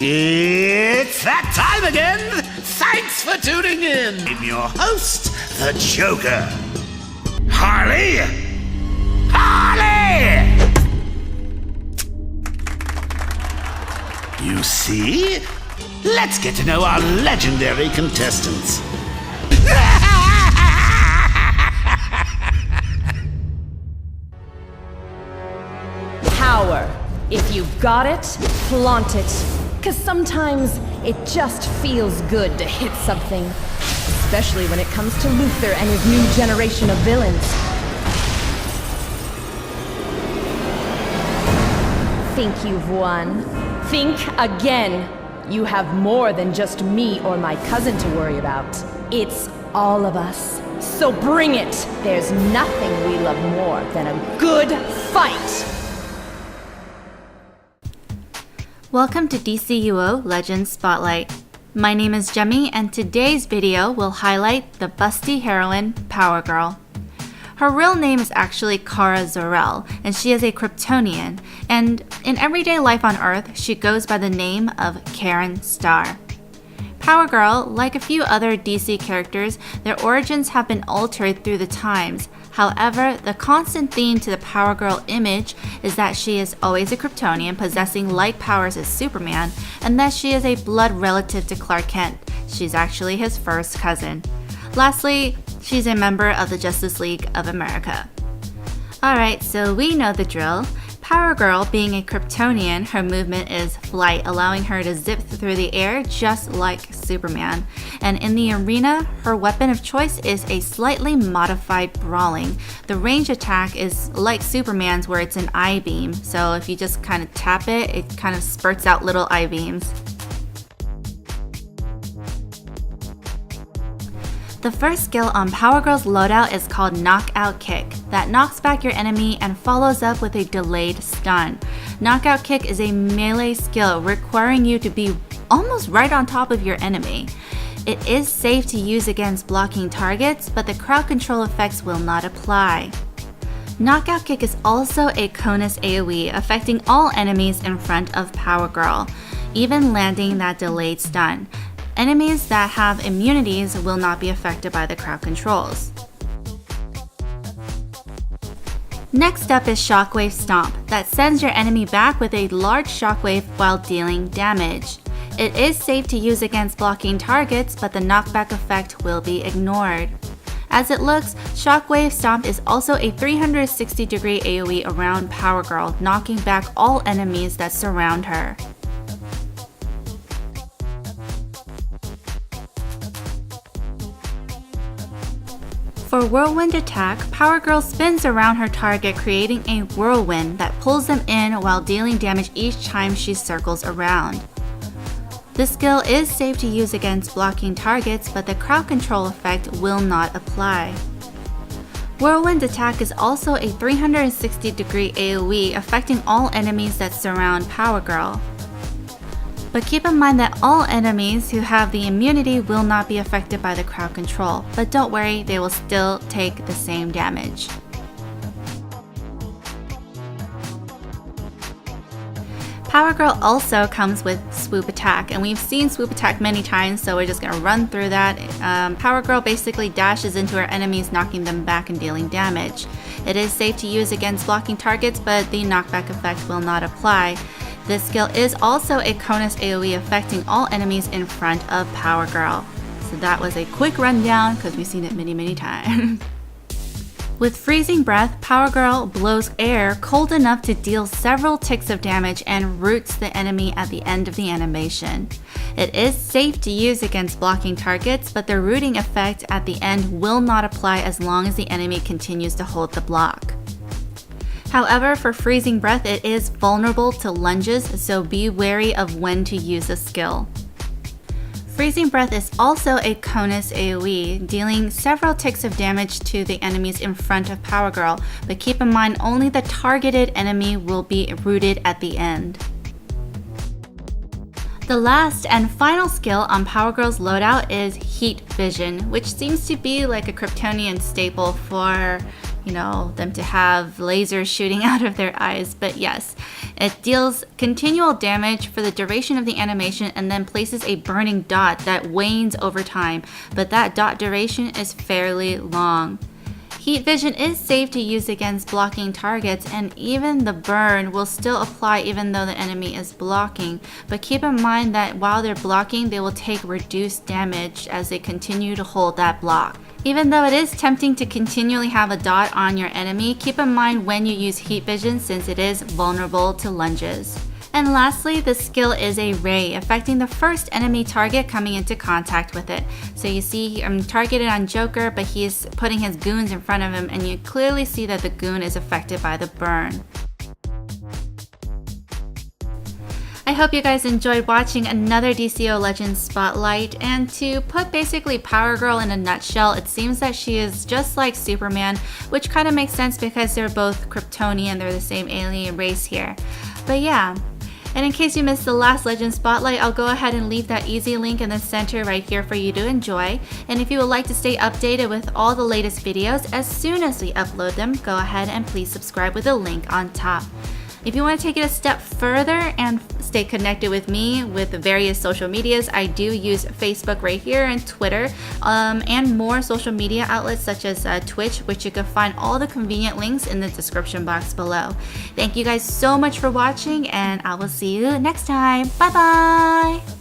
It's that time again! Thanks for tuning in! I'm your host, the Joker. Harley! Harley! You see? Let's get to know our legendary contestants. Power. If you got it, flaunt it. 'Cause sometimes it just feels good to hit something. Especially when it comes to Luther and his new generation of villains. Think you've won? Think again. You have more than just me or my cousin to worry about. It's all of us. So bring it! There's nothing we love more than a good fight! Welcome to DCUO Legends Spotlight. My name is Jemmy, and today's video will highlight the busty heroine, Power Girl. Her real name is actually Kara Zor-El, and she is a Kryptonian, and in everyday life on Earth, she goes by the name of Karen Starr. Power Girl, like a few other DC characters, their origins have been altered through the times. However, the constant theme to the Power Girl image is that she is always a Kryptonian possessing like powers as Superman, and that she is a blood relative to Clark Kent. She's actually his first cousin. Lastly, she's a member of the Justice League of America. Alright, so we know the drill. Power Girl, being a Kryptonian, her movement is flight, allowing her to zip through the air just like Superman. And in the arena, her weapon of choice is a slightly modified brawling. The range attack is like Superman's, where it's an I-beam, so if you just kind of tap it, it kind of spurts out little I-beams. The first skill on Power Girl's loadout is called Knockout Kick, that knocks back your enemy and follows up with a delayed stun. Knockout Kick is a melee skill requiring you to be almost right on top of your enemy. It is safe to use against blocking targets, but the crowd control effects will not apply. Knockout Kick is also a Conus AoE, affecting all enemies in front of Power Girl, even landing that delayed stun. Enemies that have immunities will not be affected by the crowd controls. Next up is Shockwave Stomp, that sends your enemy back with a large shockwave while dealing damage. It is safe to use against blocking targets, but the knockback effect will be ignored. As it looks, Shockwave Stomp is also a 360-degree AoE around Power Girl, knocking back all enemies that surround her. For Whirlwind Attack, Power Girl spins around her target, creating a whirlwind that pulls them in while dealing damage each time she circles around. This skill is safe to use against blocking targets, but the crowd control effect will not apply. Whirlwind Attack is also a 360-degree AoE, affecting all enemies that surround Power Girl. But keep in mind that all enemies who have the immunity will not be affected by the crowd control, but don't worry, they will still take the same damage. Power Girl also comes with Swoop Attack, and we've seen Swoop Attack many times, so we're just going to run through that. Power Girl basically dashes into her enemies, knocking them back and dealing damage. It is safe to use against blocking targets, but the knockback effect will not apply. This skill is also a Conus AoE, affecting all enemies in front of Power Girl. So that was a quick rundown because we've seen it many times. With Freezing Breath, Power Girl blows air cold enough to deal several ticks of damage and roots the enemy at the end of the animation. It is safe to use against blocking targets, but the rooting effect at the end will not apply as long as the enemy continues to hold the block. However, for Freezing Breath, it is vulnerable to lunges, so be wary of when to use the skill. Freezing Breath is also a Conus AoE, dealing several ticks of damage to the enemies in front of Power Girl, but keep in mind only the targeted enemy will be rooted at the end. The last and final skill on Power Girl's loadout is Heat Vision, which seems to be like a Kryptonian staple for them to have lasers shooting out of their eyes. But yes, it deals continual damage for the duration of the animation and then places a burning dot that wanes over time, but that dot duration is fairly long. Heat vision is safe to use against blocking targets, and even the burn will still apply even though the enemy is blocking. But keep in mind that while they're blocking, they will take reduced damage as they continue to hold that block. Even though it is tempting to continually have a dot on your enemy, keep in mind when you use heat vision since it is vulnerable to lunges. And lastly, the skill is a ray, affecting the first enemy target coming into contact with it. So you see I'm targeted on Joker, but he's putting his goons in front of him, and you clearly see that the goon is affected by the burn. I hope you guys enjoyed watching another DCUO Legends Spotlight, and to put basically Power Girl in a nutshell, it seems that she is just like Superman, which kind of makes sense because they're both Kryptonian, they're the same alien race here. But yeah. And in case you missed the last Legend Spotlight, I'll go ahead and leave that easy link in the center right here for you to enjoy. And if you would like to stay updated with all the latest videos as soon as we upload them, go ahead and please subscribe with the link on top. If you want to take it a step further and stay connected with me with the various social medias, I do use Facebook right here and Twitter, and more social media outlets such as Twitch, which you can find all the convenient links in the description box below. Thank you guys so much for watching, and I will see you next time. Bye bye!